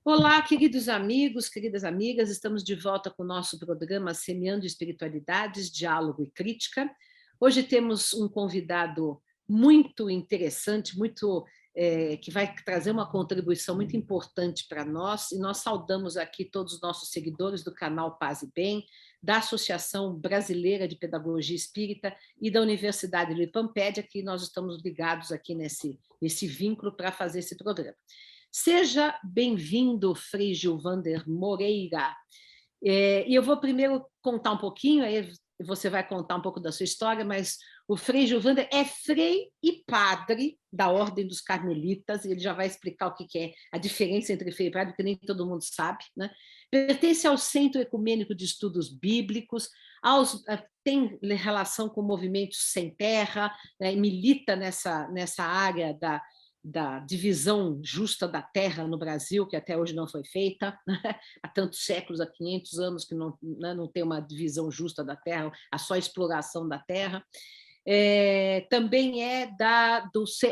Olá, queridos amigos, queridas amigas, estamos de volta com o nosso programa Semeando Espiritualidades, Diálogo e Crítica. Hoje temos um convidado muito interessante, que vai trazer uma contribuição muito importante para nós, e nós saudamos aqui todos os nossos seguidores do canal Paz e Bem, da Associação Brasileira de Pedagogia Espírita e da Universidade Luiz Pampédia, que nós estamos ligados aqui nesse vínculo para fazer esse programa. Seja bem-vindo, Frei Gilvander Moreira. E eu vou primeiro contar um pouquinho, aí você vai contar um pouco da sua história, mas o Frei Gilvander é frei e padre da Ordem dos Carmelitas, e ele já vai explicar o que é a diferença entre frei e padre, porque nem todo mundo sabe, né? Pertence ao Centro Ecumênico de Estudos Bíblicos, tem relação com movimentos sem terra, né? Milita nessa área da divisão justa da terra no Brasil, que até hoje não foi feita, né? Há tantos séculos, há 500 anos que não tem uma divisão justa da terra, há só exploração da terra. Também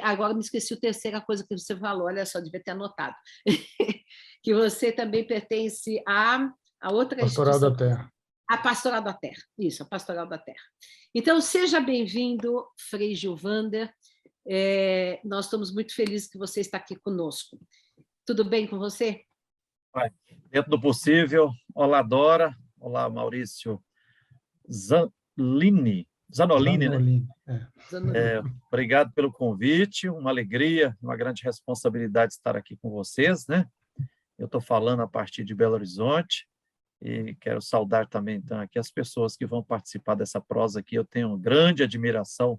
agora me esqueci a terceira coisa que você falou, olha só, devia ter anotado, que você também pertence a outra Pastoral instituição. da Terra. A Pastoral da Terra, isso, a Pastoral da Terra. Então, seja bem-vindo, Frei Gilvander. Nós estamos muito felizes que você está aqui conosco. Tudo bem com você? Dentro do possível. Olá, Dora. Olá, Maurício Zanolini, né? Obrigado pelo convite, uma alegria, uma grande responsabilidade estar aqui com vocês, né? Eu estou falando a partir de Belo Horizonte e quero saudar também, então, aqui as pessoas que vão participar dessa prosa aqui. Eu tenho grande admiração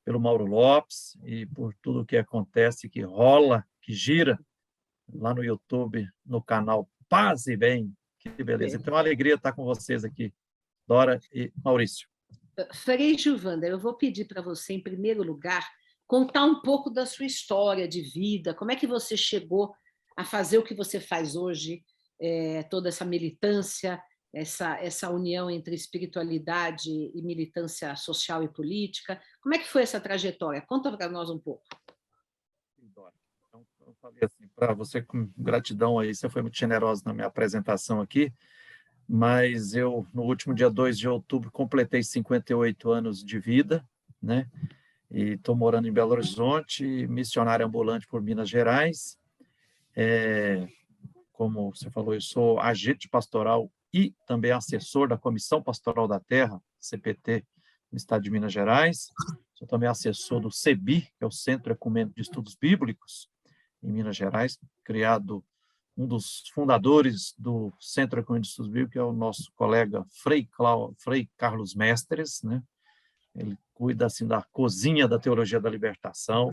pelo Mauro Lopes e por tudo que acontece, que rola, que gira lá no YouTube, no canal Paz e Bem. Que beleza. Então, é uma alegria estar com vocês aqui, Dora e Maurício. Frei Gilvander, eu vou pedir para você, em primeiro lugar, contar um pouco da sua história de vida, como é que você chegou a fazer o que você faz hoje, toda essa militância, essa união entre espiritualidade e militância social e política. Como é que foi essa trajetória? Conta para nós um pouco. Então, eu falei assim, para você, com gratidão aí, você foi muito generosa na minha apresentação aqui, mas eu, no último dia 2 de outubro, completei 58 anos de vida, né? E estou morando em Belo Horizonte, missionário ambulante por Minas Gerais. Como você falou, eu sou agente pastoral e também assessor da Comissão Pastoral da Terra, CPT, no estado de Minas Gerais. Sou também assessor do CEBI, que é o Centro Ecumênico de Estudos Bíblicos, em Minas Gerais, criado um dos fundadores do Centro Ecumênico de Estudos Bíblicos, que é o nosso colega Frei Carlos Mestres, né? Ele cuida assim da cozinha da teologia da libertação,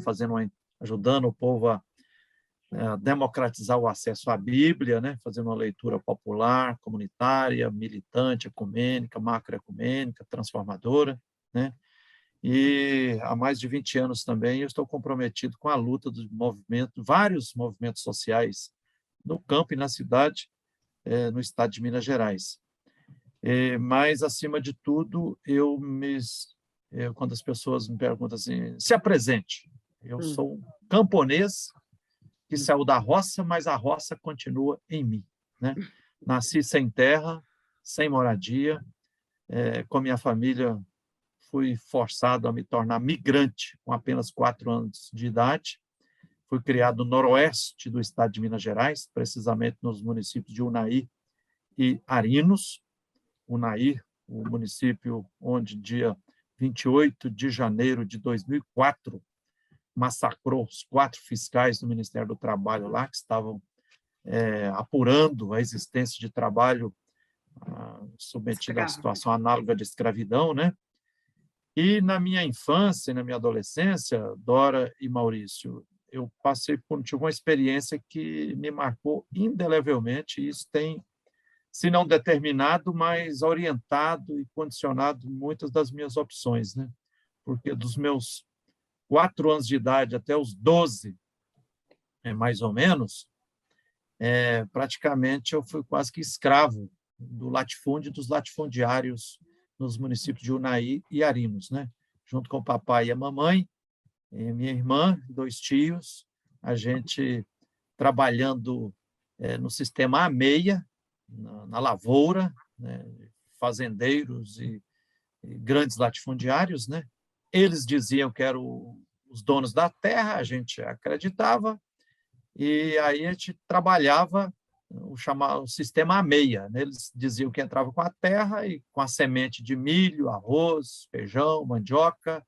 ajudando o povo a democratizar o acesso à Bíblia, né? Fazendo uma leitura popular, comunitária, militante, ecumênica, macroecumênica, transformadora, né? E há mais de 20 anos também eu estou comprometido com a luta dos vários movimentos sociais no campo e na cidade, no estado de Minas Gerais. Mas, acima de tudo, quando as pessoas me perguntam assim, se apresente, eu sou um camponês que saiu da roça, mas a roça continua em mim, né? Nasci sem terra, sem moradia, com minha família fui forçado a me tornar migrante com apenas 4 anos de idade. Fui criado no noroeste do estado de Minas Gerais, precisamente nos municípios de Unaí e Arinos. Unaí, o município onde, dia 28 de janeiro de 2004, massacrou os 4 fiscais do Ministério do Trabalho lá, que estavam apurando a existência de trabalho submetido a situação análoga de escravidão, né? E na minha infância e na minha adolescência, Dora e Maurício, eu tive uma experiência que me marcou indelevelmente, e isso tem, se não determinado, mas orientado e condicionado muitas das minhas opções, né? Porque dos meus 4 anos de idade até os 12, mais ou menos, praticamente eu fui quase que escravo do latifúndio e dos latifundiários nos municípios de Unaí e Arinos, né? Junto com o papai e a mamãe, e minha irmã, 2 tios, a gente trabalhando no sistema AMEIA, na lavoura, né, fazendeiros e grandes latifundiários, né? Eles diziam que eram os donos da terra, a gente acreditava, e aí a gente trabalhava o sistema AMEIA, né? Eles diziam que entrava com a terra e com a semente de milho, arroz, feijão, mandioca,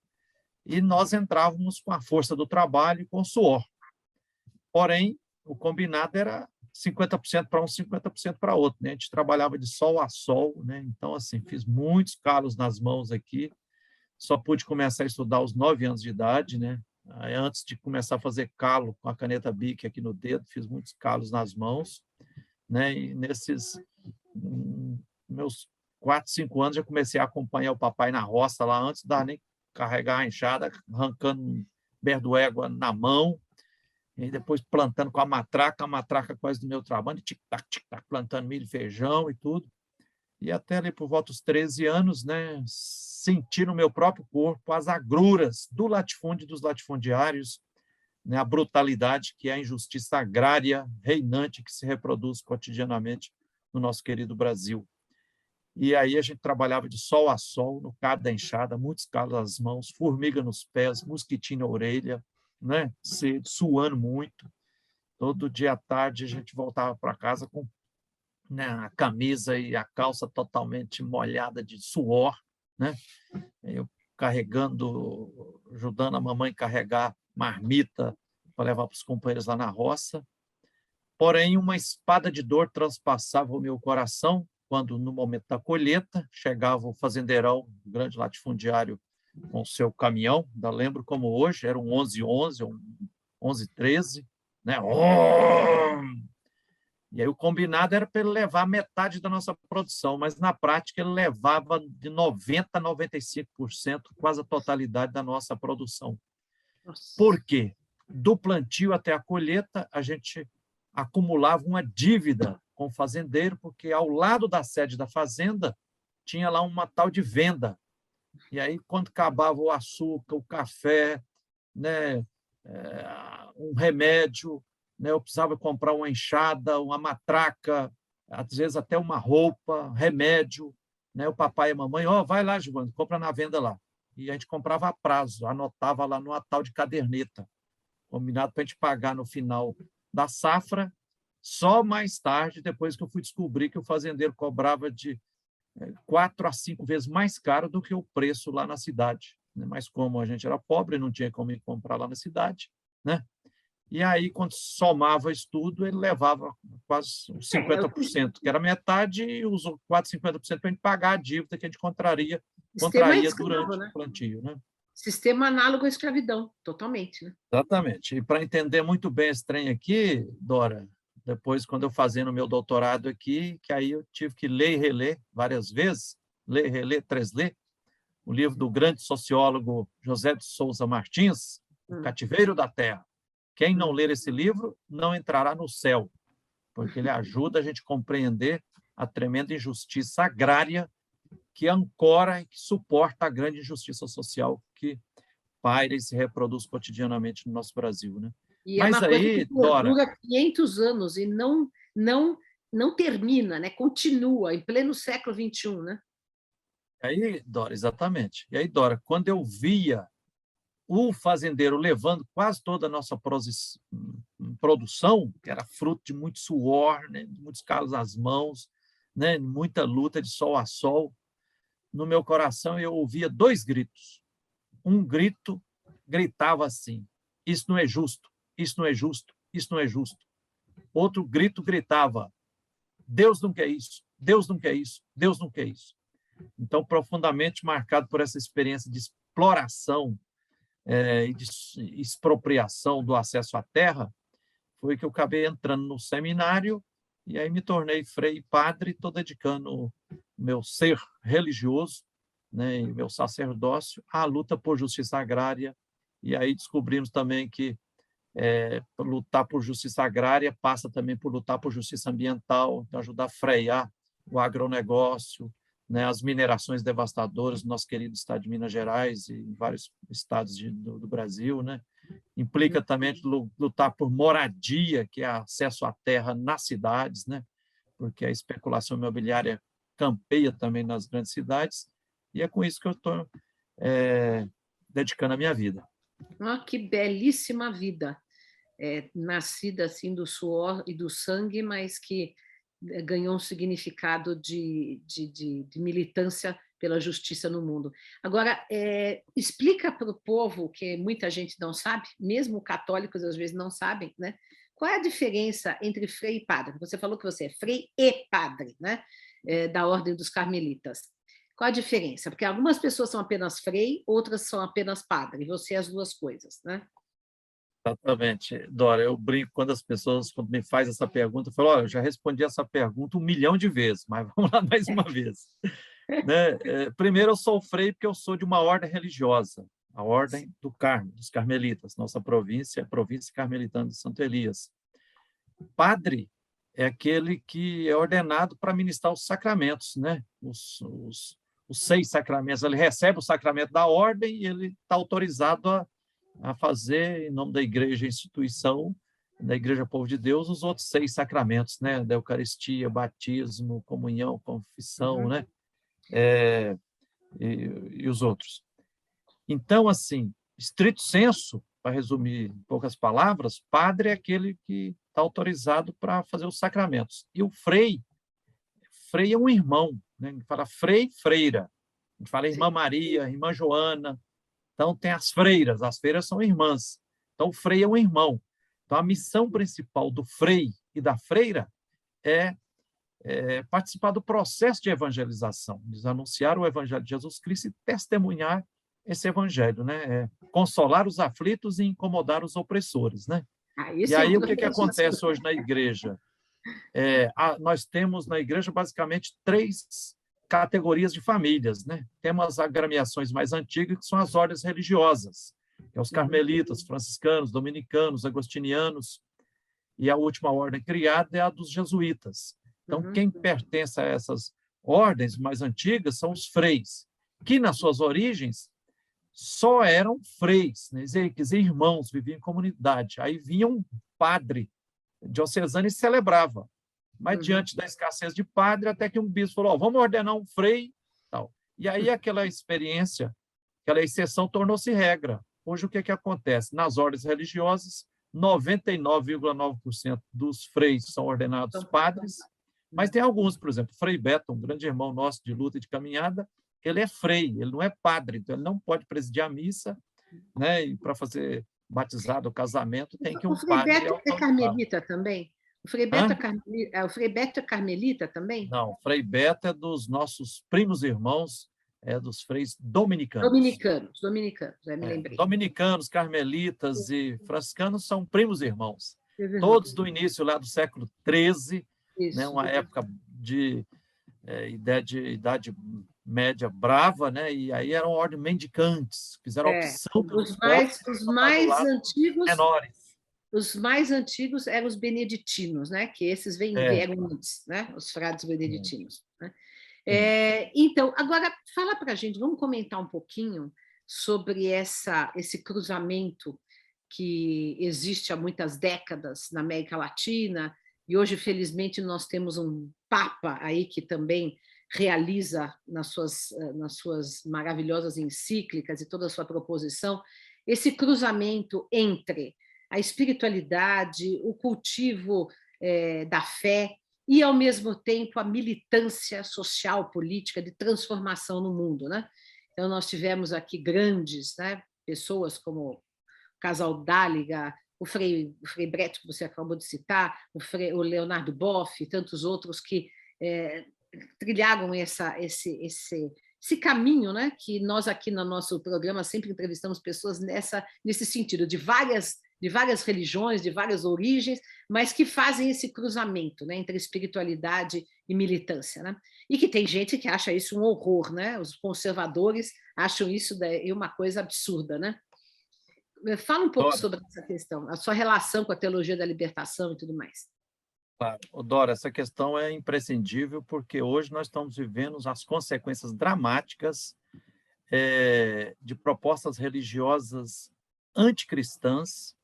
e nós entrávamos com a força do trabalho e com o suor. Porém, o combinado era 50% para um, 50% para outro, né? A gente trabalhava de sol a sol, né? Então, assim, fiz muitos calos nas mãos aqui, só pude começar a estudar aos 9 anos de idade, né? Aí, antes de começar a fazer calo com a caneta Bic aqui no dedo, fiz muitos calos nas mãos, né? E nesses meus 4, 5 anos, já comecei a acompanhar o papai na roça lá, antes de nem carregar a enxada, arrancando um berdo-égua na mão, e depois plantando com a matraca quase do meu trabalho, tic-tac, plantando milho, feijão e tudo. E até ali por volta dos 13 anos, né, senti no meu próprio corpo as agruras do latifúndio e dos latifundiários, né, a brutalidade que é a injustiça agrária reinante que se reproduz cotidianamente no nosso querido Brasil. E aí a gente trabalhava de sol a sol, no cabo da enxada, muitos calos nas mãos, formiga nos pés, mosquitinho na orelha, né, suando muito. Todo dia à tarde a gente voltava para casa com, né, a camisa e a calça totalmente molhada de suor, né? Eu carregando, ajudando a mamãe a carregar marmita para levar para os companheiros lá na roça. Porém, uma espada de dor transpassava o meu coração quando, no momento da colheita, chegava o fazendeirão, o grande latifundiário, com o seu caminhão, ainda lembro como hoje, era um 1111, um 1113, né? E aí o combinado era para ele levar metade da nossa produção, mas na prática ele levava de 90% a 95%, quase a totalidade da nossa produção. Nossa. Por quê? Do plantio até a colheita, a gente acumulava uma dívida com o fazendeiro, porque ao lado da sede da fazenda tinha lá uma tal de venda. E aí, quando acabava o açúcar, o café, né, um remédio, né, eu precisava comprar uma enxada, uma matraca, às vezes até uma roupa, remédio, né, o papai e a mamãe, vai lá, Giovanni, compra na venda lá. E a gente comprava a prazo, anotava lá numa tal de caderneta, combinado para a gente pagar no final da safra, só mais tarde, depois que eu fui descobrir que o fazendeiro cobrava de 4 a 5 vezes mais caro do que o preço lá na cidade. Mas como a gente era pobre, não tinha como ir comprar lá na cidade, né? E aí, quando somava isso tudo, ele levava quase uns 50%, que era metade, e usou quase 50% para a gente pagar a dívida que a gente contraía durante o plantio, né? Sistema análogo à escravidão, totalmente, né? Exatamente. E para entender muito bem esse trem aqui, Dora, depois, quando eu fazendo o meu doutorado aqui, que aí eu tive que ler e reler várias vezes, ler, reler, ler, o livro do grande sociólogo José de Souza Martins, O Cativeiro da Terra. Quem não ler esse livro não entrará no céu, porque ele ajuda a gente a compreender a tremenda injustiça agrária que ancora e que suporta a grande injustiça social que paira e se reproduz cotidianamente no nosso Brasil, né? E mas é uma aí, coisa que Dora, dura 500 anos e não termina, né? Continua em pleno século XXI, né? Aí, Dora, exatamente. E aí, Dora, quando eu via o fazendeiro levando quase toda a nossa produção, que era fruto de muito suor, né, de muitos calos nas mãos, né, muita luta de sol a sol, no meu coração eu ouvia 2 gritos. Um grito gritava assim: isso não é justo, isso não é justo, isso não é justo. Outro grito gritava: Deus não quer isso, Deus não quer isso, Deus não quer isso. Então, profundamente marcado por essa experiência de exploração e de expropriação do acesso à terra, foi que eu acabei entrando no seminário e aí me tornei frei e padre, estou dedicando meu ser religioso, né, e meu sacerdócio à luta por justiça agrária. E aí descobrimos também que lutar por justiça agrária passa também por lutar por justiça ambiental, então ajudar a frear o agronegócio, né, as minerações devastadoras no nosso querido estado de Minas Gerais e em vários estados do Brasil, né? implica também lutar por moradia, que é acesso à terra nas cidades, né? Porque a especulação imobiliária campeia também nas grandes cidades, e é com isso que eu estou dedicando a minha vida. Ah, que belíssima vida, nascida assim do suor e do sangue, mas que ganhou um significado de militância pela justiça no mundo. Agora, explica para o povo, que muita gente não sabe, mesmo católicos às vezes não sabem, né? Qual é a diferença entre frei e padre? Você falou que você é frei e padre, né? Da Ordem dos Carmelitas. Qual a diferença? Porque algumas pessoas são apenas frei, outras são apenas padre, e você é as duas coisas, né? Exatamente, Dora. Eu brinco quando as pessoas quando me fazem essa pergunta, eu falo, olha, eu já respondi essa pergunta 1 milhão de vezes, mas vamos lá mais uma vez. Né? Primeiro, eu sou frei porque eu sou de uma ordem religiosa, a Ordem do Carmo, dos Carmelitas, nossa província, a Província Carmelitana de Santo Elias. Padre é aquele que é ordenado para ministrar os sacramentos, né? Os 6 sacramentos. Ele recebe o sacramento da ordem e ele está autorizado a fazer, em nome da igreja, instituição, da Igreja Povo de Deus, os outros 6 sacramentos, né? Da Eucaristia, batismo, comunhão, confissão, né? E os outros. Então, assim, estrito senso, para resumir em poucas palavras, padre é aquele que está autorizado para fazer os sacramentos. E o frei é um irmão, né? A gente fala frei, freira. A gente fala irmã Maria, irmã Joana. Então, tem as freiras são irmãs. Então, o frei é um irmão. Então, a missão principal do frei e da freira é participar do processo de evangelização, de anunciar o evangelho de Jesus Cristo e testemunhar esse evangelho, né? Consolar os aflitos e incomodar os opressores, né? E aí, o que acontece hoje na igreja? Nós temos na igreja basicamente 3 categorias de famílias, né? Temos as agremiações mais antigas, que são as ordens religiosas, que é os carmelitas, franciscanos, dominicanos, agostinianos, e a última ordem criada é a dos jesuítas. Então, quem pertence a essas ordens mais antigas são os freis, que nas suas origens só eram freis, né? Quer dizer, irmãos, viviam em comunidade. Aí vinha um padre diocesano e celebrava. Mas, diante da escassez de padre, até que um bispo falou, vamos ordenar um frei. Tal. E aí aquela experiência, aquela exceção tornou-se regra. Hoje, o que acontece? Nas ordens religiosas, 99,9% dos freis são ordenados padres, mas tem alguns, por exemplo, Frei Beto, um grande irmão nosso de luta e de caminhada, ele é frei, ele não é padre, então ele não pode presidir a missa, né? E para fazer batizado, casamento, tem que um padre... O Frei Beto é carmelita também? O Frei Beto é carmelita também? Não, Frei Beto é dos nossos primos irmãos, dos freis dominicanos. Dominicanos, me lembrei. Dominicanos, carmelitas e franciscanos são primos irmãos. Todos do início lá do século XIII, né, uma época de idade média brava, né? E aí eram ordem mendicantes, fizeram a opção pelos pobres, os mais antigos menores. Os mais antigos eram os beneditinos, né? Que esses vieram antes, né? Os frades beneditinos. Né? Então, agora fala para a gente, vamos comentar um pouquinho sobre esse cruzamento que existe há muitas décadas na América Latina, e hoje, felizmente, nós temos um Papa aí que também realiza nas suas maravilhosas encíclicas e toda a sua proposição, esse cruzamento entre a espiritualidade, o cultivo da fé e, ao mesmo tempo, a militância social, política, de transformação no mundo. Né? Então, nós tivemos aqui grandes, né, pessoas como o Casal Dáliga, o Frei Breto, que você acabou de citar, o Leonardo Boff e tantos outros que trilharam esse caminho, né, que nós aqui no nosso programa sempre entrevistamos pessoas nesse sentido, de várias religiões, de várias origens, mas que fazem esse cruzamento, né, entre espiritualidade e militância. Né? E que tem gente que acha isso um horror, né? Os conservadores acham isso uma coisa absurda. Né? Fala um pouco sobre essa questão, a sua relação com a teologia da libertação e tudo mais. Claro. Dora, essa questão é imprescindível porque hoje nós estamos vivendo as consequências dramáticas de propostas religiosas anticristãs,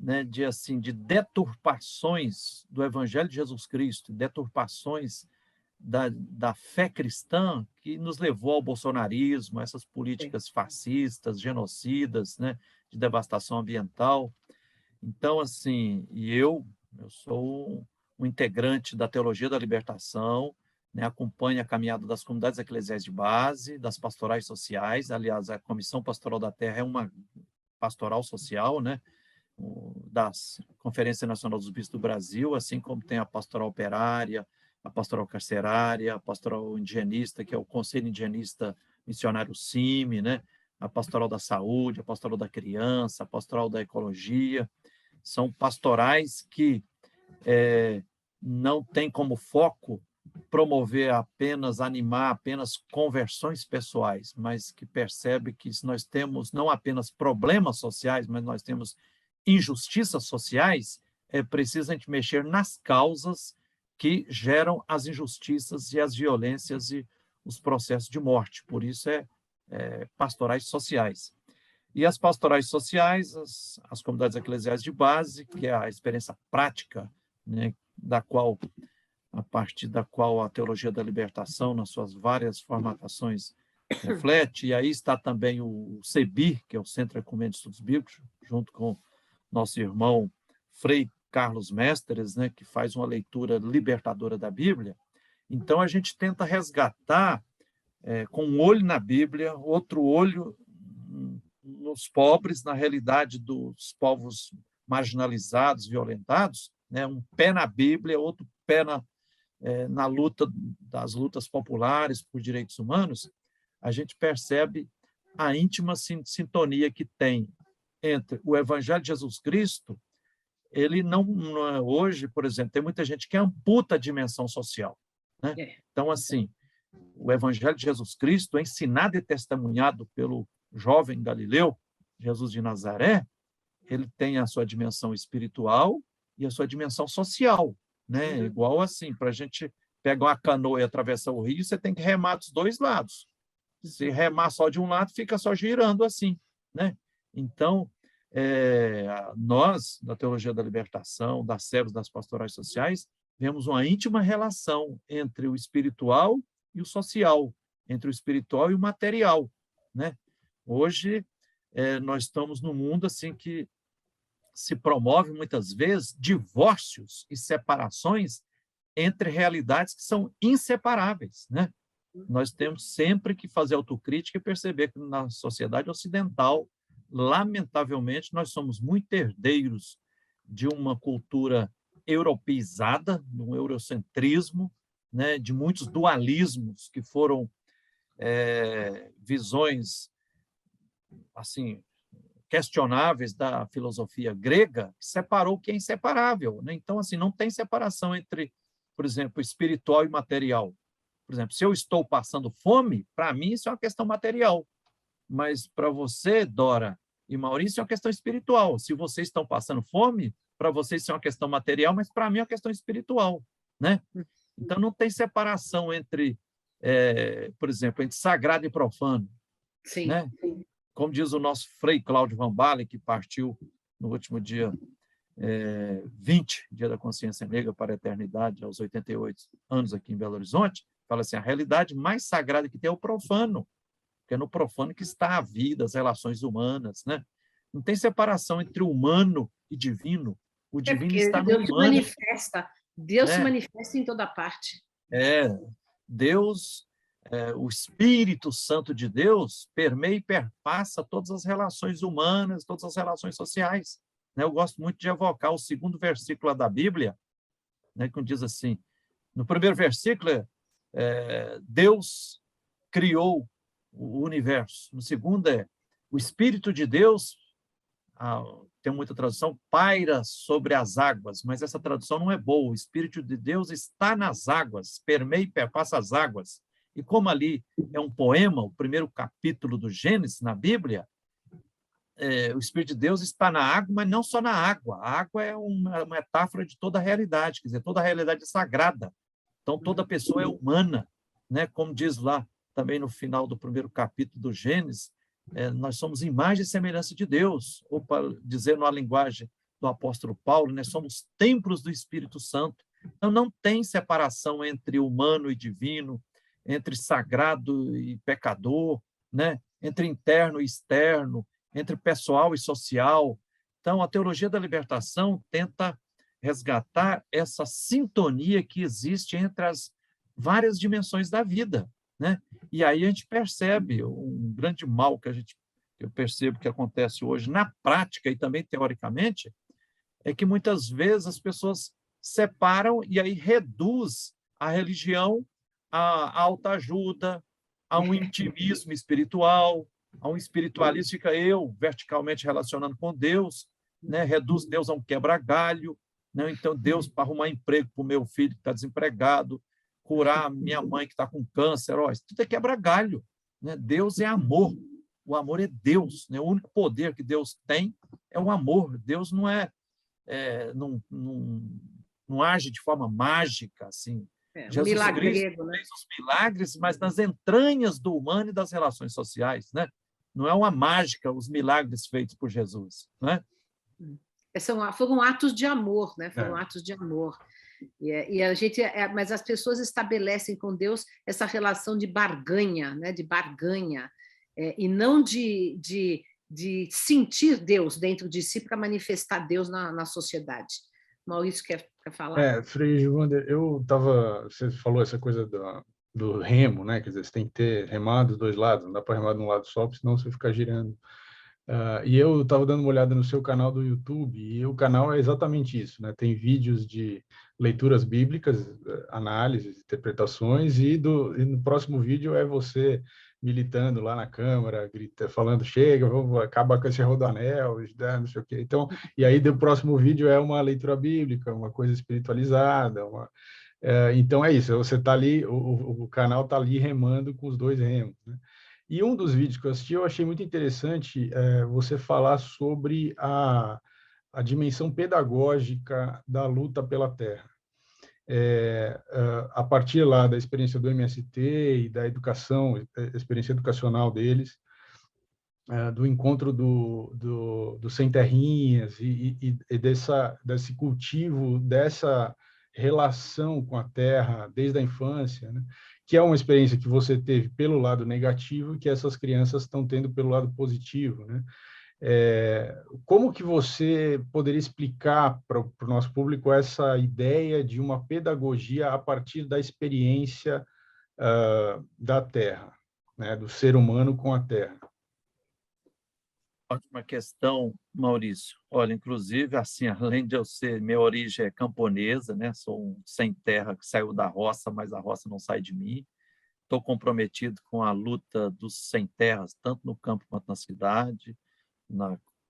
né, de deturpações do Evangelho de Jesus Cristo, deturpações da fé cristã que nos levou ao bolsonarismo, essas políticas fascistas, genocidas, né, de devastação ambiental. Então, assim, eu sou um integrante da Teologia da Libertação, né, acompanho a caminhada das comunidades eclesiais de base, das pastorais sociais. Aliás, a Comissão Pastoral da Terra é uma pastoral social, né, da Conferência Nacional dos Bispos do Brasil, assim como tem a pastoral operária, a pastoral carcerária, a pastoral indigenista, que é o Conselho Indigenista Missionário CIMI, né, a pastoral da saúde, a pastoral da criança, a pastoral da ecologia. São pastorais que não têm como foco promover apenas, animar apenas conversões pessoais, mas que percebe que nós temos não apenas problemas sociais, mas nós temos injustiças sociais, é preciso a gente mexer nas causas que geram as injustiças e as violências e os processos de morte. Por isso pastorais sociais. E as pastorais sociais, as comunidades eclesiais de base, que é a experiência prática, né, a partir da qual a teologia da libertação, nas suas várias formatações, reflete. E aí está também o CEBI, que é o Centro Ecumênico de Estudos Bíblicos, junto com nosso irmão Frei Carlos Mestres, né, que faz uma leitura libertadora da Bíblia. Então, a gente tenta resgatar, com um olho na Bíblia, outro olho nos pobres, na realidade dos povos marginalizados, violentados, né, um pé na Bíblia, outro pé na luta das lutas populares por direitos humanos. A gente percebe a íntima sintonia que tem entre o Evangelho de Jesus Cristo. Ele não hoje, por exemplo, tem muita gente que amputa a dimensão social, né? Então, assim, o Evangelho de Jesus Cristo, ensinado e testemunhado pelo jovem Galileu, Jesus de Nazaré, ele tem a sua dimensão espiritual e a sua dimensão social, né? Igual assim, para a gente pegar uma canoa e atravessar o rio, você tem que remar dos dois lados. Se remar só de um lado, fica só girando assim, né? Então, nós, da Teologia da Libertação, das SEBs, das pastorais sociais, vemos uma íntima relação entre o espiritual e o social, entre o espiritual e o material, né? Hoje, nós estamos num mundo assim que se promove, muitas vezes, divórcios e separações entre realidades que são inseparáveis, né? Nós temos sempre que fazer autocrítica e perceber que na sociedade ocidental, lamentavelmente, nós somos muito herdeiros de uma cultura europeizada, de um eurocentrismo, né, de muitos dualismos que foram visões assim questionáveis da filosofia grega, que separou o que é inseparável, né? Então, assim, não tem separação entre, por exemplo, espiritual e material. Por exemplo, se eu estou passando fome, para mim isso é uma questão material, mas para você, Dora e Maurício, é uma questão espiritual. Se vocês estão passando fome, para vocês isso é uma questão material, mas para mim é uma questão espiritual, né? Então, não tem separação entre, por exemplo, entre sagrado e profano. Sim. Né? Como diz o nosso Frei Cláudio Van Balen, que partiu no último dia 20, Dia da Consciência Negra para a Eternidade, aos 88 anos aqui em Belo Horizonte, fala assim, a realidade mais sagrada que tem é o profano, porque é no profano que está a vida, as relações humanas, né? Não tem separação entre humano e divino. O divino está no Deus humano. Deus se manifesta em toda parte. Deus, o Espírito Santo de Deus permeia e perpassa todas as relações humanas, todas as relações sociais. Eu gosto muito de evocar o segundo versículo da Bíblia, né, que diz assim, no primeiro versículo, Deus criou o universo. No segundo o Espírito de Deus, tem muita tradução, paira sobre as águas, mas essa tradução não é boa. O Espírito de Deus está nas águas, permeia e perpassa as águas. E como ali é um poema, o primeiro capítulo do Gênesis na Bíblia, o Espírito de Deus está na água, mas não só na água. A água é uma metáfora de toda a realidade, quer dizer, toda a realidade é sagrada. Então, toda pessoa é humana, né? Como diz lá também no final do primeiro capítulo do Gênesis, nós somos imagem e semelhança de Deus, ou para dizer na linguagem do apóstolo Paulo, né, somos templos do Espírito Santo. Então, não tem separação entre humano e divino, entre sagrado e pecador, né, entre interno e externo, entre pessoal e social. Então, a teologia da libertação tenta resgatar essa sintonia que existe entre as várias dimensões da vida, né? E aí a gente percebe um grande mal que eu percebo que acontece hoje na prática e também teoricamente, é que muitas vezes as pessoas separam e aí reduz a religião à autoajuda, a um intimismo espiritual, a um espiritualismo, fica eu verticalmente relacionando com Deus, né? Reduz Deus a um quebra-galho, né? Então Deus para arrumar emprego para o meu filho que está desempregado, curar minha mãe que está com câncer, ó, isso tudo é quebra-galho, né? Deus é amor, o amor é Deus, né? O único poder que Deus tem é o amor. Deus não age de forma mágica, assim. Um Jesus Cristo milagreiro, né? fez os milagres, mas nas entranhas do humano e das relações sociais, né? Não é uma mágica os milagres feitos por Jesus, né? Foram atos de amor, né? Foram atos de amor. E a gente, mas as pessoas estabelecem com Deus essa relação de barganha, né? De barganha, e não de sentir Deus dentro de si para manifestar Deus na sociedade. Maurício quer falar? Frei Gilvander, você falou essa coisa do remo, né? Quer dizer, você tem que ter remado dos dois lados, não dá para remar de um lado só, porque senão você fica girando. E eu estava dando uma olhada no seu canal do YouTube, e o canal é exatamente isso, né? Tem vídeos de leituras bíblicas, análises, interpretações, e no próximo vídeo é você militando lá na Câmara, falando, chega, vamos acabar com esse rodoanel, né, não sei o quê. Então, e aí do próximo vídeo é uma leitura bíblica, uma coisa espiritualizada, então é isso, você está ali, o canal está ali remando com os dois remos, né? E um dos vídeos que eu assisti, eu achei muito interessante você falar sobre a dimensão pedagógica da luta pela terra. A partir lá da experiência do MST e da educação, experiência educacional deles, do encontro do Sem Terrinhas e desse cultivo, dessa relação com a terra desde a infância, né? Que é uma experiência que você teve pelo lado negativo e que essas crianças estão tendo pelo lado positivo, né? Como que você poderia explicar para o nosso público essa ideia de uma pedagogia a partir da experiência da terra, né? Do ser humano com a terra? Ótima questão, Maurício. Olha, inclusive, assim, além de eu ser, minha origem é camponesa, né? Sou um sem terra que saiu da roça, mas a roça não sai de mim. Estou comprometido com a luta dos sem terras, tanto no campo quanto na cidade,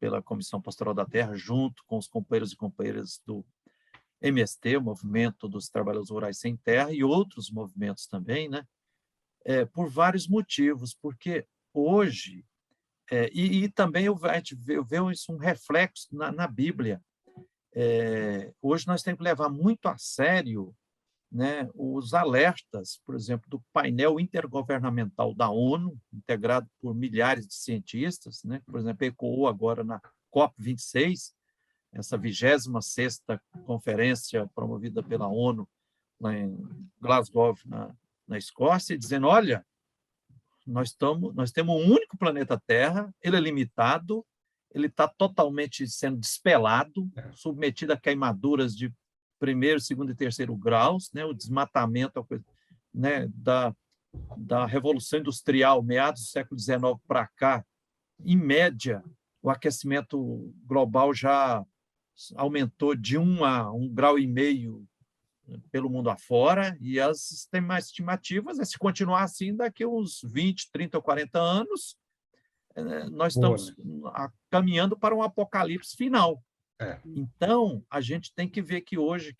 pela Comissão Pastoral da Terra, junto com os companheiros e companheiras do MST, o Movimento dos Trabalhadores Rurais Sem Terra, e outros movimentos também, né? Por vários motivos, porque hoje e também a gente vê isso um reflexo na Bíblia. Hoje nós temos que levar muito a sério, né, os alertas, por exemplo, do painel intergovernamental da ONU, integrado por milhares de cientistas, né, por exemplo, ecoou agora na COP26, essa 26ª conferência promovida pela ONU lá em Glasgow, na Escócia, dizendo, olha, nós temos um único planeta Terra, ele é limitado, ele está totalmente sendo despelado, submetido a queimaduras de primeiro, segundo e terceiro graus, né? O desmatamento, né? da Revolução Industrial, meados do século XIX para cá, em média, o aquecimento global já aumentou de 1 a 1,5 grau pelo mundo afora, e as estimativas se continuar assim, daqui a uns 20, 30 ou 40 anos, nós estamos caminhando para um apocalipse final. Então, a gente tem que ver que hoje,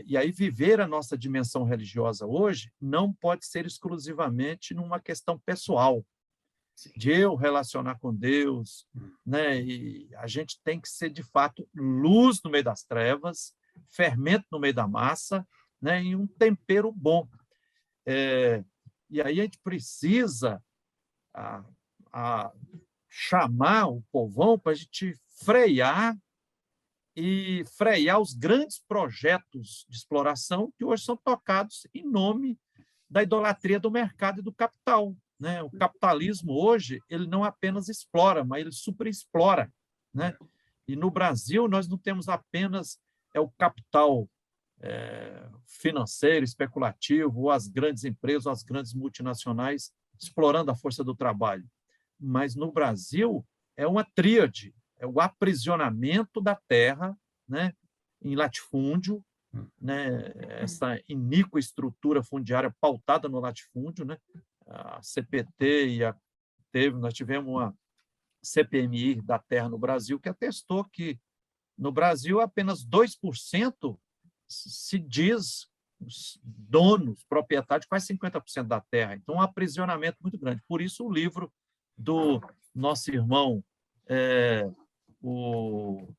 e aí viver a nossa dimensão religiosa hoje não pode ser exclusivamente numa questão pessoal, de eu relacionar com Deus, né? E a gente tem que ser, de fato, luz no meio das trevas, fermento no meio da massa, né? E um tempero bom. E aí a gente precisa, a chamar o povão para a gente frear os grandes projetos de exploração que hoje são tocados em nome da idolatria do mercado e do capital, né? O capitalismo hoje ele não apenas explora, mas ele superexplora, né? E no Brasil nós não temos apenas o capital financeiro, especulativo, ou as grandes empresas, ou as grandes multinacionais explorando a força do trabalho. Mas no Brasil é uma tríade, é o aprisionamento da terra, né, em latifúndio, né, essa iníqua estrutura fundiária pautada no latifúndio, né, a CPT nós tivemos uma CPMI da terra no Brasil que atestou que no Brasil apenas 2% se diz donos, proprietários de quase 50% da terra. Então, um aprisionamento muito grande. Por isso, o livro do nosso irmão, o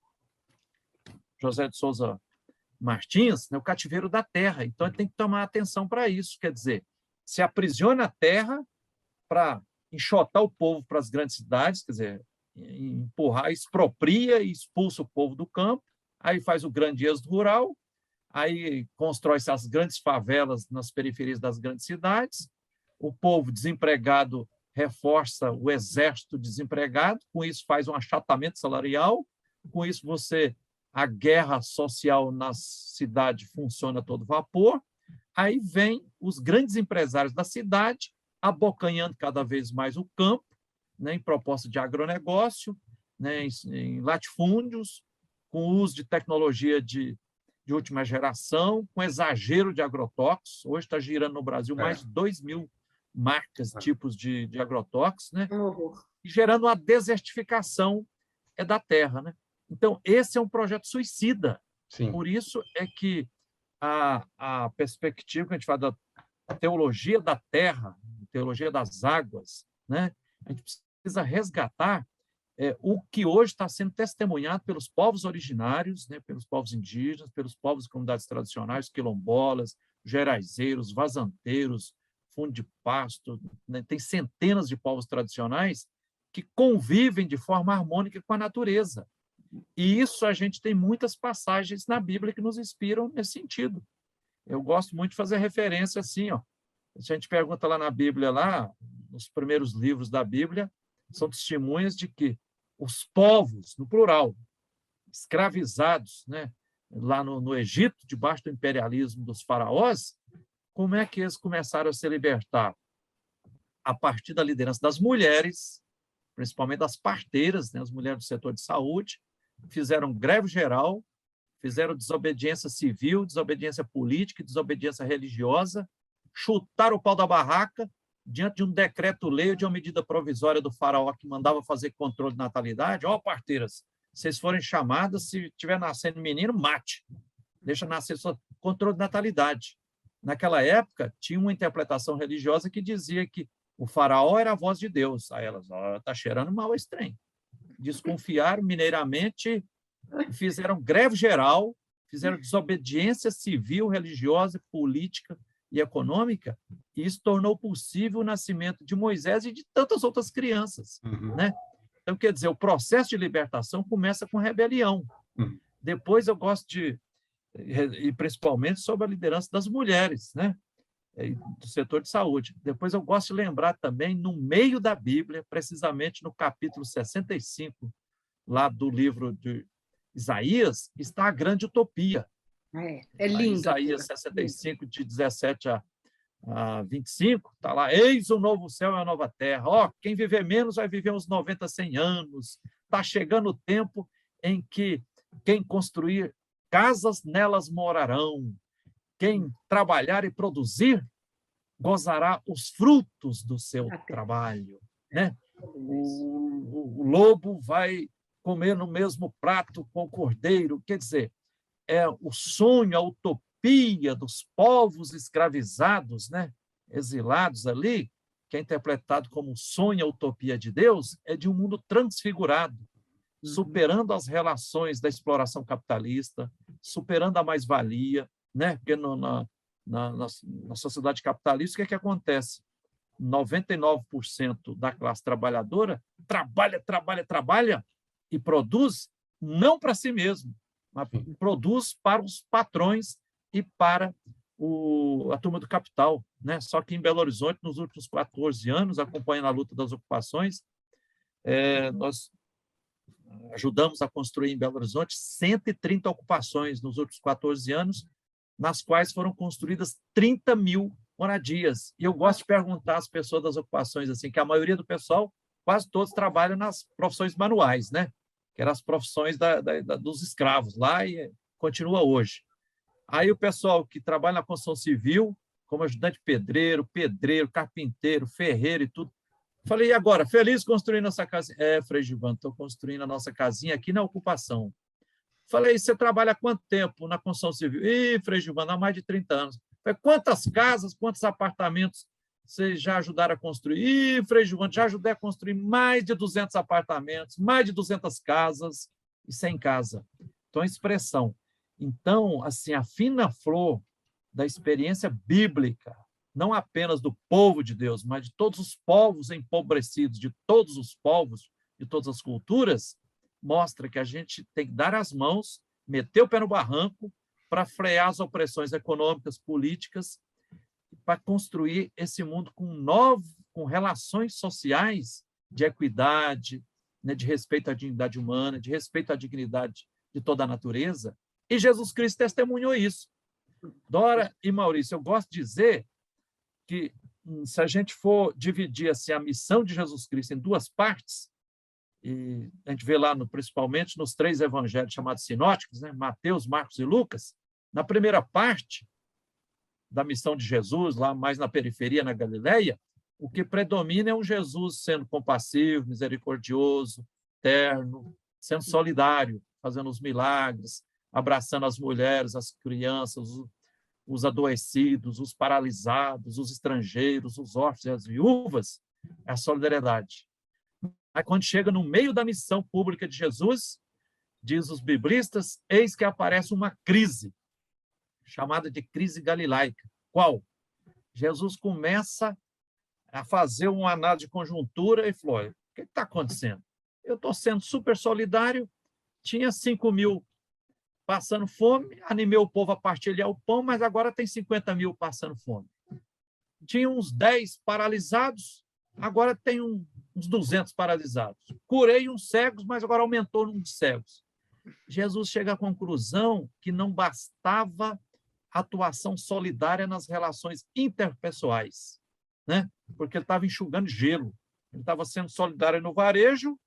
José de Souza Martins, né, o cativeiro da terra. Então, ele tem que tomar atenção para isso. Quer dizer, se aprisiona a terra para enxotar o povo para as grandes cidades, quer dizer, empurrar, expropria e expulsa o povo do campo, aí faz o grande êxodo rural, aí constrói-se as grandes favelas nas periferias das grandes cidades, o povo desempregado reforça o exército desempregado, com isso faz um achatamento salarial, com isso a guerra social na cidade funciona a todo vapor, aí vem os grandes empresários da cidade abocanhando cada vez mais o campo, né, em proposta de agronegócio, né, em latifúndios, com o uso de tecnologia de última geração, com exagero de agrotóxicos. Hoje está girando no Brasil mais de 2.000 marcas, tipos de agrotóxicos, né? E gerando uma desertificação da terra, né? Então, esse é um projeto suicida. Sim. Por isso é que a perspectiva que a gente fala da teologia da terra, teologia das águas, né? A gente precisa resgatar o que hoje está sendo testemunhado pelos povos originários, né, pelos povos indígenas, pelos povos e comunidades tradicionais, quilombolas, geraizeiros, vazanteiros, fundo de pasto, né, tem centenas de povos tradicionais que convivem de forma harmônica com a natureza. E isso a gente tem muitas passagens na Bíblia que nos inspiram nesse sentido. Eu gosto muito de fazer referência assim, ó. Se a gente pergunta lá na Bíblia, lá, nos primeiros livros da Bíblia, são testemunhas de que os povos, no plural, escravizados, né, lá no Egito, debaixo do imperialismo dos faraós, como é que eles começaram a se libertar? A partir da liderança das mulheres, principalmente das parteiras, né, as mulheres do setor de saúde, fizeram greve geral, fizeram desobediência civil, desobediência política e desobediência religiosa, chutaram o pau da barraca diante de um decreto-lei, de uma medida provisória do faraó que mandava fazer controle de natalidade. Ó, parteiras, vocês forem chamadas, se tiver nascendo menino, mate. Deixa nascer só controle de natalidade. Naquela época, tinha uma interpretação religiosa que dizia que o faraó era a voz de Deus. Aí elas, está cheirando mal esse trem. Desconfiaram mineiramente, fizeram greve geral, fizeram desobediência civil, religiosa, política e econômica, e isso tornou possível o nascimento de Moisés e de tantas outras crianças, né? Então, quer dizer, o processo de libertação começa com rebelião. Depois eu gosto e principalmente sobre a liderança das mulheres, né? Do setor de saúde. Depois eu gosto de lembrar também, no meio da Bíblia, precisamente no capítulo 65, lá do livro de Isaías, está a grande utopia. É lindo. Isaías 65, de 17 a 25, está lá, eis o novo céu e a nova terra. Ó, quem viver menos vai viver uns 90, 100 anos. Está chegando o tempo em que quem construir casas, nelas morarão. Quem trabalhar e produzir, gozará os frutos do seu trabalho, né? O lobo vai comer no mesmo prato com o cordeiro. Quer dizer, é o sonho, a utopia dos povos escravizados, né, exilados ali, que é interpretado como o sonho, a utopia de Deus, é de um mundo transfigurado, superando as relações da exploração capitalista, superando a mais-valia, né? Porque na sociedade capitalista, o que é que acontece? 99% da classe trabalhadora trabalha e produz não para si mesmo, mas produz para os patrões e para a turma do capital, né? Só que em Belo Horizonte, nos últimos 14 anos, acompanhando a luta das ocupações, nós ajudamos a construir em Belo Horizonte 130 ocupações nos últimos 14 anos, nas quais foram construídas 30 mil moradias. E eu gosto de perguntar às pessoas das ocupações, assim, que a maioria do pessoal, quase todos trabalham nas profissões manuais, né? Que eram as profissões dos escravos lá e continua hoje. Aí o pessoal que trabalha na construção civil, como ajudante pedreiro, carpinteiro, ferreiro e tudo. Falei, e agora? Feliz construindo essa casinha? Frei Gilvan, estou construindo a nossa casinha aqui na ocupação. Falei, você trabalha há quanto tempo na construção civil? Frei Gilvan, há mais de 30 anos. Falei, quantas casas, quantos apartamentos vocês já ajudaram a construir? Frei Gilvan, já ajudei a construir mais de 200 apartamentos, mais de 200 casas e 100 casa. Então, a expressão. Então, assim, a fina flor da experiência bíblica, não apenas do povo de Deus, mas de todos os povos empobrecidos, de todos os povos, de todas as culturas, mostra que a gente tem que dar as mãos, meter o pé no barranco para frear as opressões econômicas, políticas, para construir esse mundo com relações sociais de equidade, né, de respeito à dignidade humana, de respeito à dignidade de toda a natureza. E Jesus Cristo testemunhou isso. Dora e Maurício, eu gosto de dizer que, se a gente for dividir assim, a missão de Jesus Cristo em duas partes, e a gente vê lá, principalmente nos 3 evangelhos chamados sinóticos, né? Mateus, Marcos e Lucas, na primeira parte da missão de Jesus, lá mais na periferia, na Galileia, o que predomina é um Jesus sendo compassivo, misericordioso, terno, sendo solidário, fazendo os milagres, abraçando as mulheres, as crianças, os adoecidos, os paralisados, os estrangeiros, os órfãos e as viúvas, é a solidariedade. Aí, quando chega no meio da missão pública de Jesus, diz os biblistas, eis que aparece uma crise, chamada de crise galilaica. Qual? Jesus começa a fazer uma análise de conjuntura e falou, o que está acontecendo? Eu estou sendo super solidário, tinha 5 mil passando fome, animei o povo a partilhar o pão, mas agora tem 50 mil passando fome. Tinha uns 10 paralisados, agora tem uns 200 paralisados. Curei uns cegos, mas agora aumentou o número de cegos. Jesus chega à conclusão que não bastava atuação solidária nas relações interpessoais, né? Porque ele estava enxugando gelo, ele estava sendo solidário no varejo,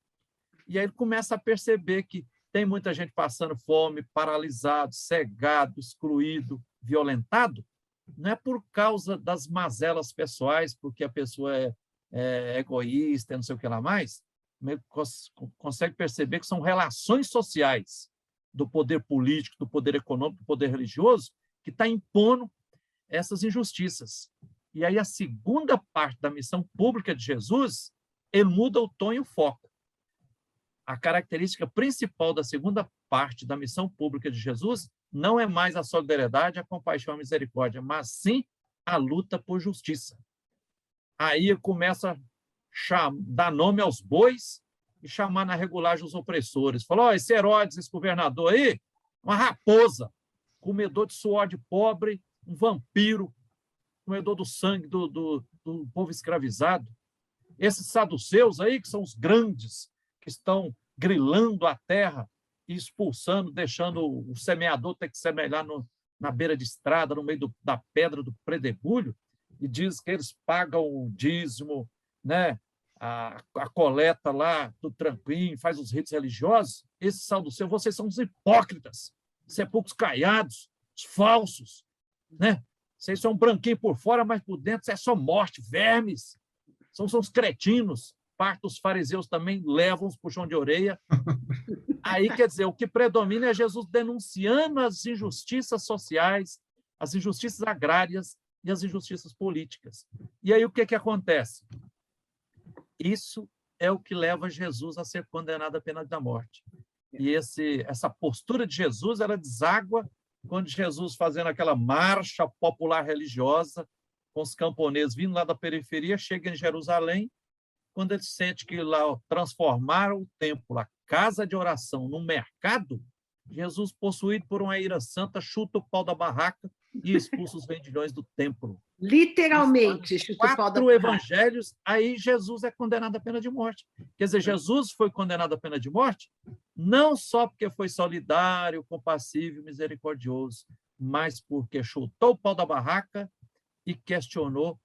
e aí ele começa a perceber que tem muita gente passando fome, paralisado, cegado, excluído, violentado, não é por causa das mazelas pessoais, porque a pessoa é egoísta, não sei o que lá mais, mas consegue perceber que são relações sociais do poder político, do poder econômico, do poder religioso, que está impondo essas injustiças. E aí a segunda parte da missão pública de Jesus, ele muda o tom e o foco. A característica principal da segunda parte da missão pública de Jesus não é mais a solidariedade, a compaixão e a misericórdia, mas sim a luta por justiça. Aí ele começa a dar nome aos bois e chamar na regulagem os opressores. Falou, esse Herodes, esse governador aí, uma raposa, comedor de suor de pobre, um vampiro, comedor do sangue do povo escravizado. Esses saduceus aí, que são os grandes, que estão grilando a terra e expulsando, deixando o semeador ter que semear na beira de estrada, no meio da pedra do predebulho, e diz que eles pagam o dízimo, né? a coleta lá do tranquinho, faz os ritos religiosos. Esses saduceus, vocês são os hipócritas, sepulcros caiados, os falsos, né? Vocês são branquinhos por fora, mas por dentro é só morte, vermes. São os cretinos. Parte dos fariseus também levam os puxão de orelha. Aí, quer dizer, o que predomina é Jesus denunciando as injustiças sociais, as injustiças agrárias e as injustiças políticas. E aí o que acontece? Isso é o que leva Jesus a ser condenado à pena da morte. E essa postura de Jesus, ela deságua quando Jesus, fazendo aquela marcha popular religiosa, com os camponeses vindo lá da periferia, chega em Jerusalém, quando ele sente que lá transformaram o templo, a casa de oração, num mercado, Jesus, possuído por uma ira santa, chuta o pau da barraca e expulsa os vendilhões do templo. Literalmente, chuta o pau da 4 barraca. evangelhos, aí Jesus é condenado à pena de morte. Quer dizer, Jesus foi condenado à pena de morte não só porque foi solidário, compassivo e misericordioso, mas porque chutou o pau da barraca e questionou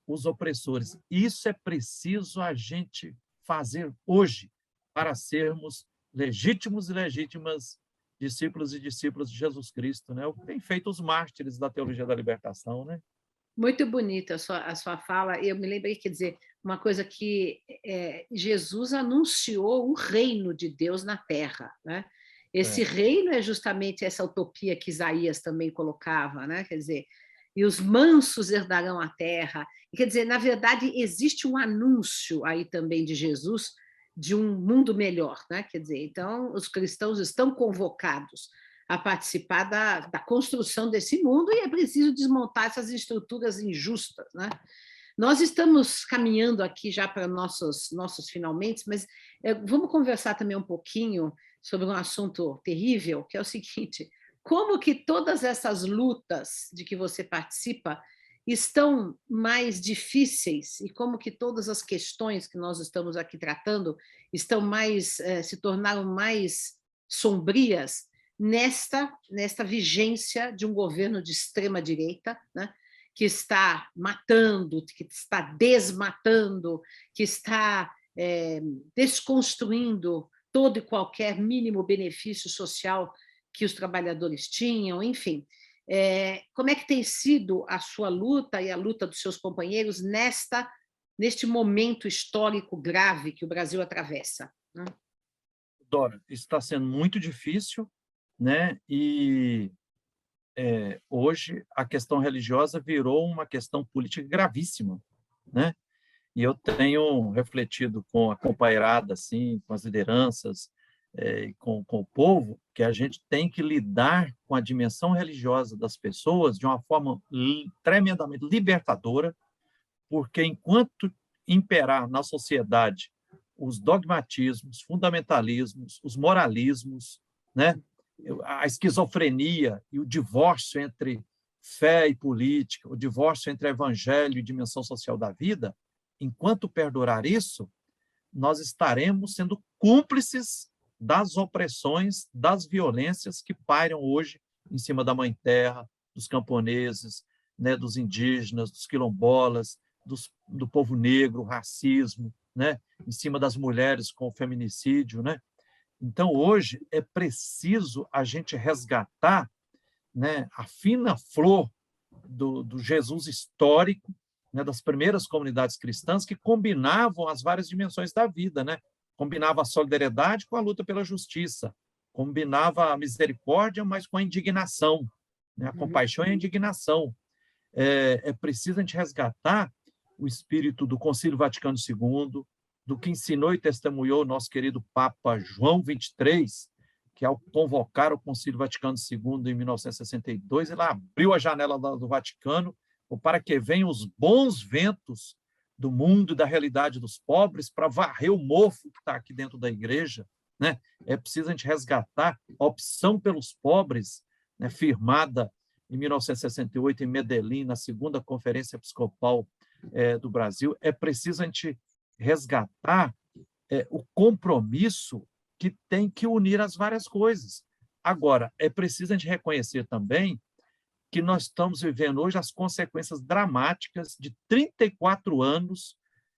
os opressores. Isso é preciso a gente fazer hoje para sermos legítimos e legítimas discípulos e discípulas de Jesus Cristo, né? O que tem feito os mártires da teologia da libertação, né? Muito bonita a sua fala. Eu me lembrei, quer dizer, uma coisa que Jesus anunciou o reino de Deus na Terra, né? Esse reino é justamente essa utopia que Isaías também colocava, né? Quer dizer, e os mansos herdarão a terra. Quer dizer, na verdade, existe um anúncio aí também de Jesus de um mundo melhor, né? Quer dizer, então, os cristãos estão convocados a participar da construção desse mundo e é preciso desmontar essas estruturas injustas, né? Nós estamos caminhando aqui já para nossos finalmente, mas vamos conversar também um pouquinho sobre um assunto terrível, que é o seguinte: como que todas essas lutas de que você participa estão mais difíceis e como que todas as questões que nós estamos aqui tratando estão se tornaram mais sombrias nesta vigência de um governo de extrema direita, né? Que está matando, que está desmatando, que está desconstruindo todo e qualquer mínimo benefício social que os trabalhadores tinham, enfim. Como é que tem sido a sua luta e a luta dos seus companheiros neste momento histórico grave que o Brasil atravessa, né? Dora, isso está sendo muito difícil, né? E hoje a questão religiosa virou uma questão política gravíssima, né? E eu tenho refletido com a companheirada, assim, com as lideranças, com o povo, que a gente tem que lidar com a dimensão religiosa das pessoas de uma forma tremendamente libertadora, porque enquanto imperar na sociedade os dogmatismos, fundamentalismos, os moralismos, né? A esquizofrenia e o divórcio entre fé e política, o divórcio entre evangelho e dimensão social da vida, enquanto perdurar isso, nós estaremos sendo cúmplices das opressões, das violências que pairam hoje em cima da Mãe Terra, dos camponeses, né, dos indígenas, dos quilombolas, do povo negro, o racismo, né, em cima das mulheres com o feminicídio, né? Então, hoje, é preciso a gente resgatar, né, a fina flor do Jesus histórico, né, das primeiras comunidades cristãs que combinavam as várias dimensões da vida, né? Combinava a solidariedade com a luta pela justiça, combinava a misericórdia, mas com a indignação, né? A compaixão e a indignação. É preciso a gente resgatar o espírito do Concílio Vaticano II, do que ensinou e testemunhou o nosso querido Papa João XXIII, que ao convocar o Concílio Vaticano II em 1962, ele abriu a janela do Vaticano para que venham os bons ventos do mundo e da realidade dos pobres para varrer o mofo que está aqui dentro da igreja, né? É preciso a gente resgatar a opção pelos pobres, né, firmada em 1968 em Medellín, na segunda Conferência Episcopal do Brasil. É preciso a gente resgatar o compromisso que tem que unir as várias coisas. Agora, é preciso a gente reconhecer também que nós estamos vivendo hoje as consequências dramáticas de 34 anos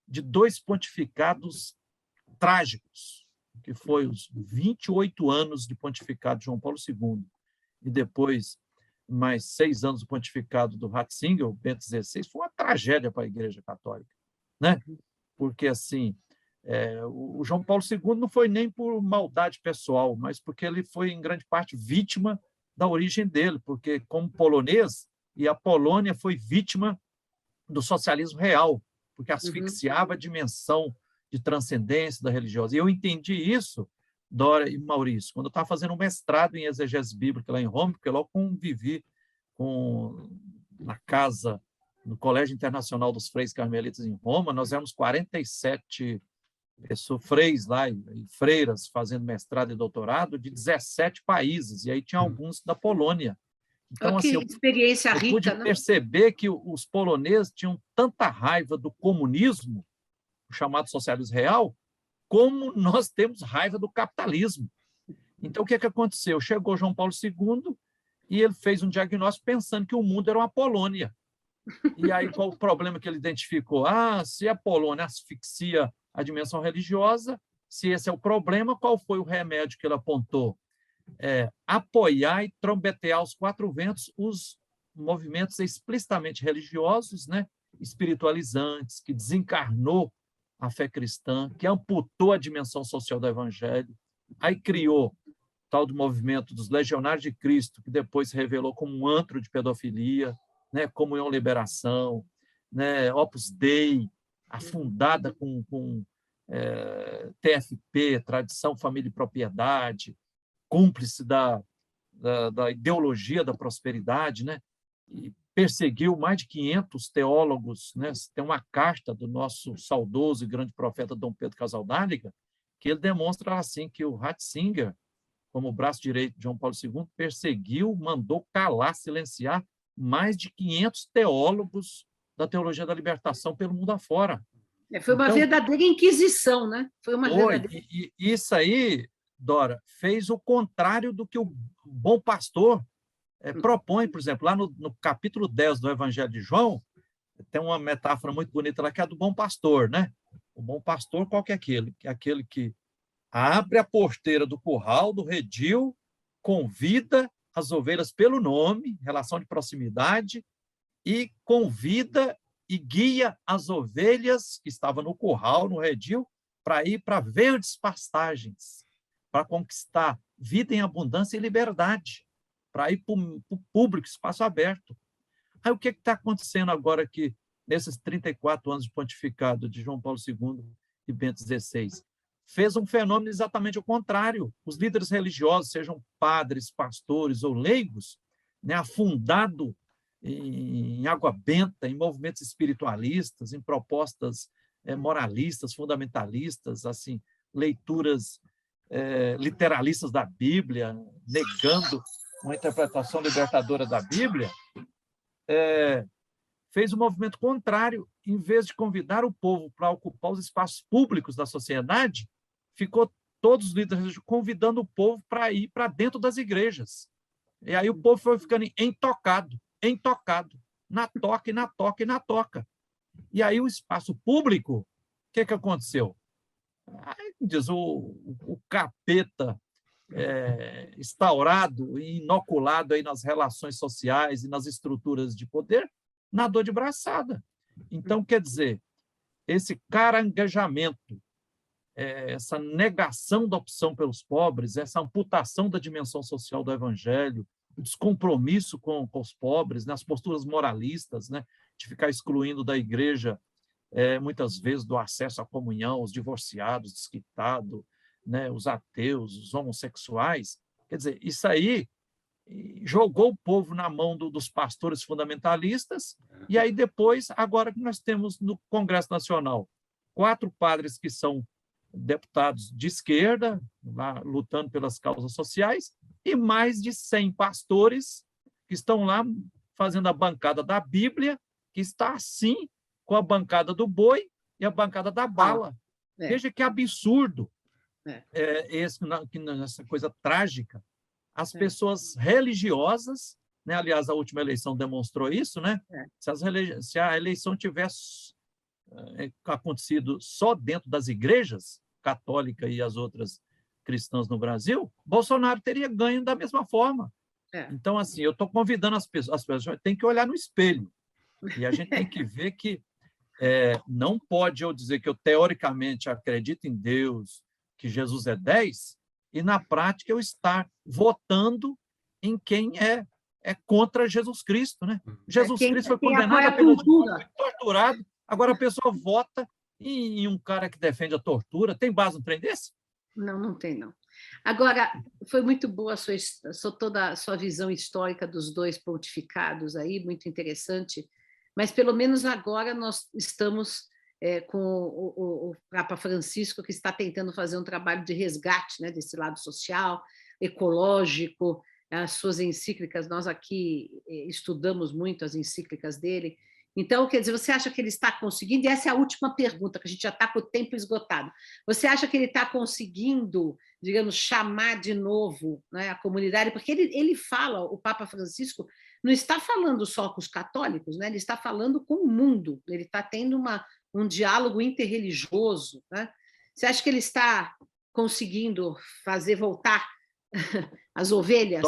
de 2 pontificados trágicos, que foi os 28 anos de pontificado de João Paulo II e depois mais 6 anos do pontificado do Ratzinger, Bento XVI. Foi uma tragédia para a Igreja Católica, né? Porque, assim, o João Paulo II não foi nem por maldade pessoal, mas porque ele foi, em grande parte, vítima da origem dele, porque, como polonês, e a Polônia foi vítima do socialismo real, porque asfixiava a dimensão de transcendência da religiosa. E eu entendi isso, Dora e Maurício, quando eu estava fazendo um mestrado em exegese bíblica lá em Roma, porque logo convivi na casa no Colégio Internacional dos Freis Carmelitas em Roma, nós éramos 47 freis lá, e freiras fazendo mestrado e doutorado de 17 países, e aí tinha alguns da Polônia. Então, que assim, experiência eu rica, pude né? perceber que os poloneses tinham tanta raiva do comunismo, o chamado socialismo real, como nós temos raiva do capitalismo. Então, o que aconteceu? Chegou João Paulo II e ele fez um diagnóstico pensando que o mundo era uma Polônia. E aí, qual o problema que ele identificou? Se a Polônia asfixia a dimensão religiosa, se esse é o problema, qual foi o remédio que ele apontou? Apoiar e trombetear aos quatro ventos os movimentos explicitamente religiosos, né? Espiritualizantes, que desencarnou a fé cristã, que amputou a dimensão social do evangelho. Aí criou o tal do movimento dos Legionários de Cristo, que depois se revelou como um antro de pedofilia, né? Comunhão Liberação, né? Opus Dei, afundada com TFP, Tradição, Família e Propriedade, cúmplice da ideologia da prosperidade, né? E perseguiu mais de 500 teólogos, né? Tem uma carta do nosso saudoso e grande profeta Dom Pedro Casaldáliga, que ele demonstra assim que o Ratzinger, como braço direito de João Paulo II, perseguiu, mandou calar, silenciar mais de 500 teólogos da teologia da libertação pelo mundo afora. Foi uma verdadeira inquisição, né? Foi uma verdadeira... E isso aí, Dora, fez o contrário do que o bom pastor propõe. Por exemplo, lá no capítulo 10 do Evangelho de João, tem uma metáfora muito bonita lá, que é a do bom pastor, né? O bom pastor, qual que é aquele? Que é aquele que abre a porteira do curral, do redil, convida as ovelhas pelo nome, relação de proximidade, e convida e guia as ovelhas que estavam no curral, no redil, para ir para verdes pastagens, para conquistar vida em abundância e liberdade, para ir para o público, espaço aberto. Aí o que está acontecendo agora aqui, nesses 34 anos de pontificado de João Paulo II e Bento XVI? Fez um fenômeno exatamente o contrário. Os líderes religiosos, sejam padres, pastores ou leigos, né, afundado em água benta, em movimentos espiritualistas, em propostas moralistas, fundamentalistas, assim, leituras literalistas da Bíblia, negando uma interpretação libertadora da Bíblia, fez um movimento contrário. Em vez de convidar o povo para ocupar os espaços públicos da sociedade, ficou todos os líderes convidando o povo para ir para dentro das igrejas. E aí o povo foi ficando entocado, na toca, e na toca, e na toca. E aí o espaço público, o que aconteceu? Aí, diz o capeta instaurado e inoculado aí nas relações sociais e nas estruturas de poder, nadou de braçada. Então, quer dizer, esse caranguejamento, essa negação da opção pelos pobres, essa amputação da dimensão social do evangelho, o descompromisso com os pobres, né, as posturas moralistas, né, de ficar excluindo da igreja, muitas vezes, do acesso à comunhão, os divorciados, desquitados, né, os ateus, os homossexuais. Quer dizer, isso aí jogou o povo na mão dos pastores fundamentalistas, e aí depois, agora que nós temos no Congresso Nacional 4 padres que são deputados de esquerda, lá, lutando pelas causas sociais, e mais de 100 pastores que estão lá fazendo a bancada da Bíblia, que está assim com a bancada do boi e a bancada da bala. Veja que absurdo essa coisa trágica. As pessoas religiosas, né? Aliás, a última eleição demonstrou isso, né? Se a eleição tivesse acontecido só dentro das igrejas, católica e as outras cristãs no Brasil, Bolsonaro teria ganho da mesma forma. Então, assim, eu estou convidando as pessoas têm que olhar no espelho, e a gente tem que ver que não pode eu dizer que eu teoricamente acredito em Deus, que Jesus é 10, e na prática eu estar votando em quem é contra Jesus Cristo, né? Jesus Cristo foi condenado à pena de morte, foi torturado, agora a pessoa vota em um cara que defende a tortura. Tem base no trem desse? Não, não tem, não. Agora, foi muito boa toda a sua visão histórica dos 2 pontificados aí, muito interessante. mas pelo menos agora nós estamos com o Papa Francisco, que está tentando fazer um trabalho de resgate, né, desse lado social, ecológico, as suas encíclicas, nós aqui estudamos muito as encíclicas dele. Então, quer dizer, você acha que ele está conseguindo? E essa é a última pergunta, que a gente já está com o tempo esgotado. Você acha que ele está conseguindo, digamos, chamar de novo, né, a comunidade? Porque ele fala, o Papa Francisco não está falando só com os católicos, né? Ele está falando com o mundo, ele está tendo um diálogo interreligioso, né? Você acha que ele está conseguindo fazer voltar as ovelhas?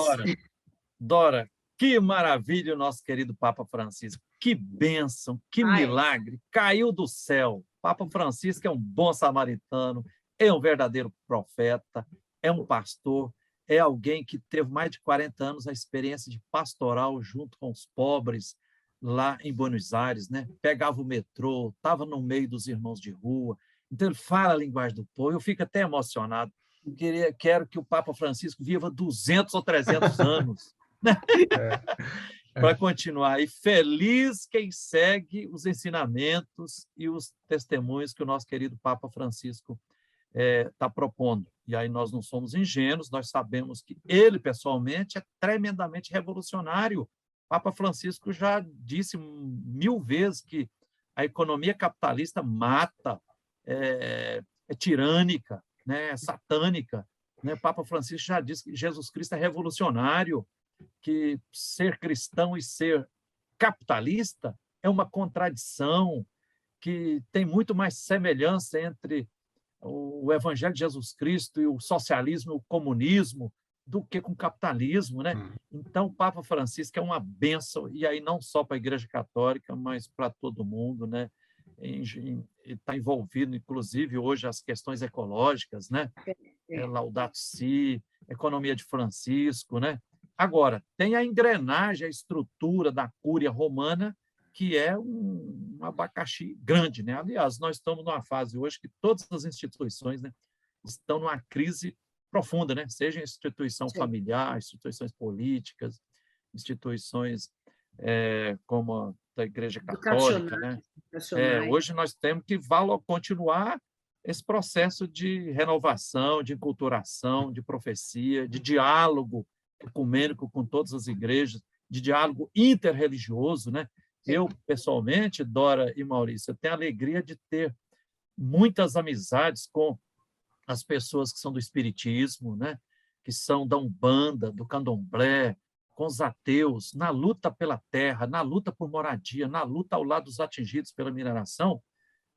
Dora, que maravilha o nosso querido Papa Francisco. Que bênção, que milagre. Caiu do céu. Papa Francisco é um bom samaritano, é um verdadeiro profeta, é um pastor, é alguém que teve mais de 40 anos a experiência de pastoral junto com os pobres lá em Buenos Aires, né? Pegava o metrô, estava no meio dos irmãos de rua. Então, ele fala a linguagem do povo. Eu fico até emocionado. Quero que o Papa Francisco viva 200 ou 300 anos, né? Para continuar. E feliz quem segue os ensinamentos e os testemunhos que o nosso querido Papa Francisco está propondo. E aí nós não somos ingênuos, nós sabemos que ele, pessoalmente, é tremendamente revolucionário. O Papa Francisco já disse 1000 vezes que a economia capitalista mata, é tirânica, né, é satânica. Né? O Papa Francisco já disse que Jesus Cristo é revolucionário, que ser cristão e ser capitalista é uma contradição, que tem muito mais semelhança entre o Evangelho de Jesus Cristo e o socialismo, o comunismo, do que com o capitalismo, né? Então, o Papa Francisco é uma bênção, e aí não só para a Igreja Católica, mas para todo mundo, né? Está envolvido, inclusive, hoje, as questões ecológicas, né? Laudato Si, economia de Francisco, né? Agora, tem a engrenagem, a estrutura da Cúria Romana, que é um abacaxi grande, né? Aliás, nós estamos numa fase hoje que todas as instituições, né, estão numa crise profunda, né? Seja instituição familiar, instituições políticas, instituições como a da Igreja Católica, né? Hoje nós temos que continuar esse processo de renovação, de enculturação, de profecia, de diálogo ecumênico com todas as igrejas, de diálogo interreligioso, né? Eu, pessoalmente, Dora e Maurício, eu tenho a alegria de ter muitas amizades com as pessoas que são do espiritismo, né? Que são da Umbanda, do Candomblé, com os ateus, na luta pela terra, na luta por moradia, na luta ao lado dos atingidos pela mineração.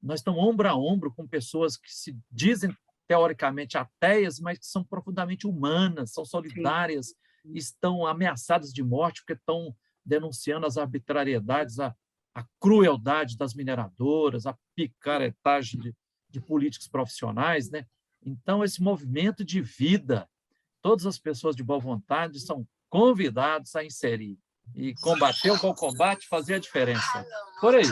Nós estamos ombro a ombro com pessoas que se dizem teoricamente ateias, mas que são profundamente humanas, são solidárias, estão ameaçadas de morte porque estão denunciando as arbitrariedades, a crueldade das mineradoras, a picaretagem de políticos profissionais, né? Então, esse movimento de vida, todas as pessoas de boa vontade são convidados a inserir e combater o bom combate, fazer a diferença. Por aí.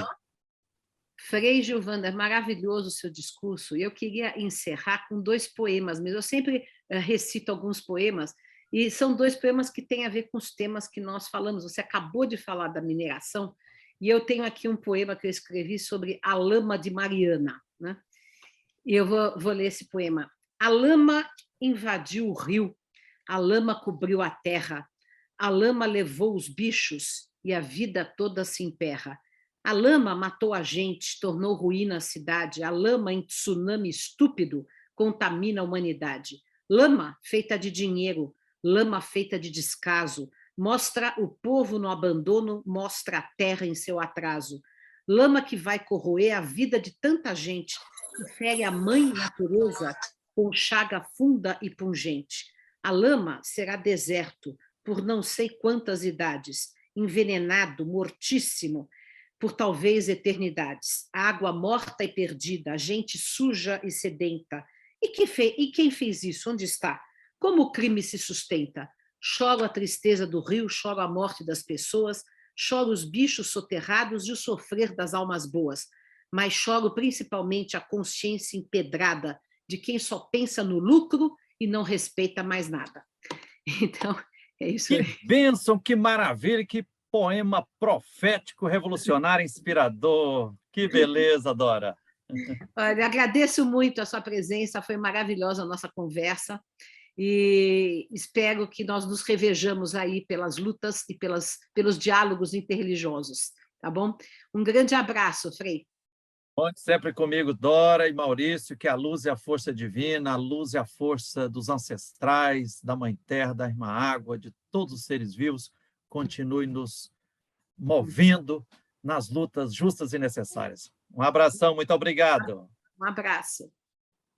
Frei Gilvander, maravilhoso o seu discurso. E eu queria encerrar com 2 poemas mesmo. Eu sempre recito alguns poemas, e são 2 poemas que têm a ver com os temas que nós falamos. Você acabou de falar da mineração, e eu tenho aqui um poema que eu escrevi sobre a lama de Mariana, né? E eu vou ler esse poema. A lama invadiu o rio, a lama cobriu a terra, a lama levou os bichos e a vida toda se emperra. A lama matou a gente, tornou ruína a cidade, a lama em tsunami estúpido contamina a humanidade. Lama feita de dinheiro, lama feita de descaso, mostra o povo no abandono, mostra a terra em seu atraso. Lama que vai corroer a vida de tanta gente, que fere a mãe natureza com chaga funda e pungente. A lama será deserto por não sei quantas idades, envenenado, mortíssimo, por talvez eternidades. A água morta e perdida, a gente suja e sedenta. E quem fez isso? Onde está? Como o crime se sustenta? Choro a tristeza do rio, choro a morte das pessoas, choro os bichos soterrados e o sofrer das almas boas, mas choro principalmente a consciência empedrada de quem só pensa no lucro e não respeita mais nada. Então, é isso aí. Que bênção, que maravilha, que poema profético, revolucionário, inspirador. Que beleza, Dora. Olha, agradeço muito a sua presença, foi maravilhosa a nossa conversa e espero que nós nos revejamos aí pelas lutas e pelos diálogos interreligiosos, tá bom? Um grande abraço, Frei. Conte sempre comigo, Dora e Maurício, que a luz é a força divina, a luz é a força dos ancestrais, da Mãe Terra, da Irmã Água, de todos os seres vivos, continue nos movendo nas lutas justas e necessárias. Um abração, muito obrigado. Um abraço.